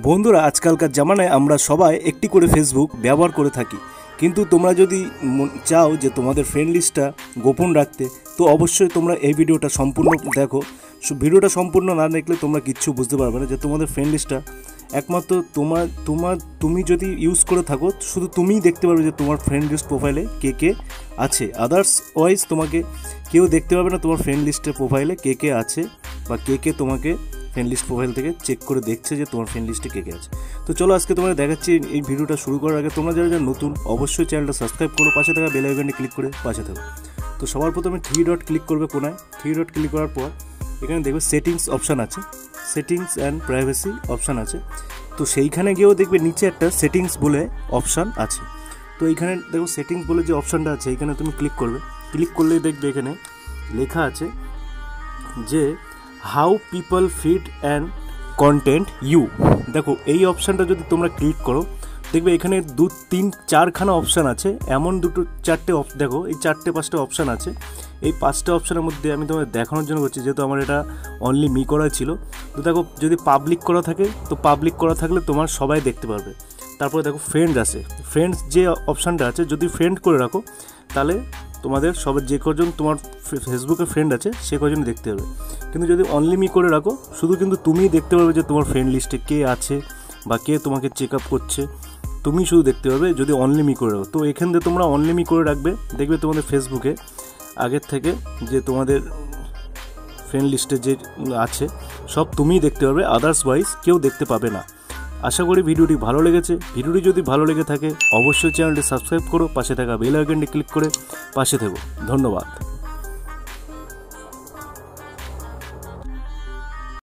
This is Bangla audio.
বন্ধুরা, আজকালকার জামানায় আমরা সবাই একটি করে ফেসবুক ব্যবহার করে থাকি, কিন্তু তোমরা যদি চাও যে তোমাদের ফ্রেন্ড লিস্টটা গোপন রাখতে, তো অবশ্যই তোমরা এই ভিডিওটা সম্পূর্ণ দেখো। ভিডিওটা সম্পূর্ণ না দেখলে তোমরা কিচ্ছু বুঝতে পারবে না যে তোমাদের ফ্রেন্ড লিস্টটা একমাত্র তুমি যদি ইউজ করে থাকো, শুধু তুমিই দেখতে পারবে যে তোমার ফ্রেন্ড লিস্ট প্রোফাইলে কে কে আছে। আদার্সওয়াইজ তোমাকে কেউ দেখতে পাবে না তোমার ফ্রেন্ড লিস্টের প্রোফাইলে কে কে আছে, বা কে কে তোমাকে ফ্রেন্ড লিস্ট প্রোফাইল থেকে চেক করে দেখছে যে তোমার ফ্রেন্ড লিস্টে কে কে আছে। তো চলো আজকে তোমাদের দেখাচ্ছি। এই ভিডিওটা শুরু করার আগে তোমরা যারা নতুন, অবশ্যই চ্যানেলটা সাবস্ক্রাইব করো, পাশে থাকা বেল আইকনে ক্লিক করে পাশে থাকো। তো সবার প্রথমে 3 ডট ক্লিক করবে কোনায়। 3 ডট ক্লিক করার পর এখানে দেখবে সেটিংস অপশান আছে, সেটিংস অ্যান্ড প্রাইভেসি অপশান আছে। তো সেইখানে গিয়েও দেখবে নিচে একটা সেটিংস বলে অপশান আছে। তো এইখানে দেখো সেটিংস বলে যে অপশানটা আছে, এইখানে তুমি ক্লিক করবে। ক্লিক করলেই দেখবে এখানে লেখা আছে যে how people feed and content you. দেখো এই অপশানটা যদি তোমরা ক্লিক করো, দেখবে এখানে 2, 3, 4খানা অপশান আছে। এমন চারটে দেখো এই 4-5টা অপশান আছে। এই 5টা অপশানের মধ্যে আমি তোমাদের দেখানোর জন্য করছি, যেহেতু আমার এটা অনলি মি করা ছিল। তো দেখো যদি পাবলিক করা থাকে, তো পাবলিক করা থাকলে তোমার সবাই দেখতে পারবে। তারপরে দেখো ফ্রেন্ডস আছে, ফ্রেন্ডস যে অপশানটা আছে যদি ফ্রেন্ড করে রাখো, তাহলে তোমাদের সবার যে কজন তোমার ফেসবুকে ফ্রেন্ড আছে সে কজন দেখতে পারবে। কিন্তু যদি অনলি মি করে রাখো, শুধু কিন্তু তুমিই দেখতে পারবে যে তোমার ফ্রেন্ড লিস্টে কে আছে বা কে তোমাকে চেক আপ করছে, তুমি শুধু দেখতে পাবে যদি অনলি মি করে রাখো। তো এখান থেকে তোমরা অনলি মি করে রাখবে, দেখবে তোমাদের ফেসবুকে আগের থেকে যে তোমাদের ফ্রেন্ড লিস্টে যে আছে সব তুমিই দেখতে পারবে, আদার্সওয়াইজ কেউ দেখতে পাবে না। আশা করি ভিডিওটি ভালো লেগেছে। ভিডিওটি যদি ভালো লেগে থাকে অবশ্যই চ্যানেলটি সাবস্ক্রাইব করো, পাশে থাকা বেল আইকনটি ক্লিক করে পাশে থেকো। ধন্যবাদ।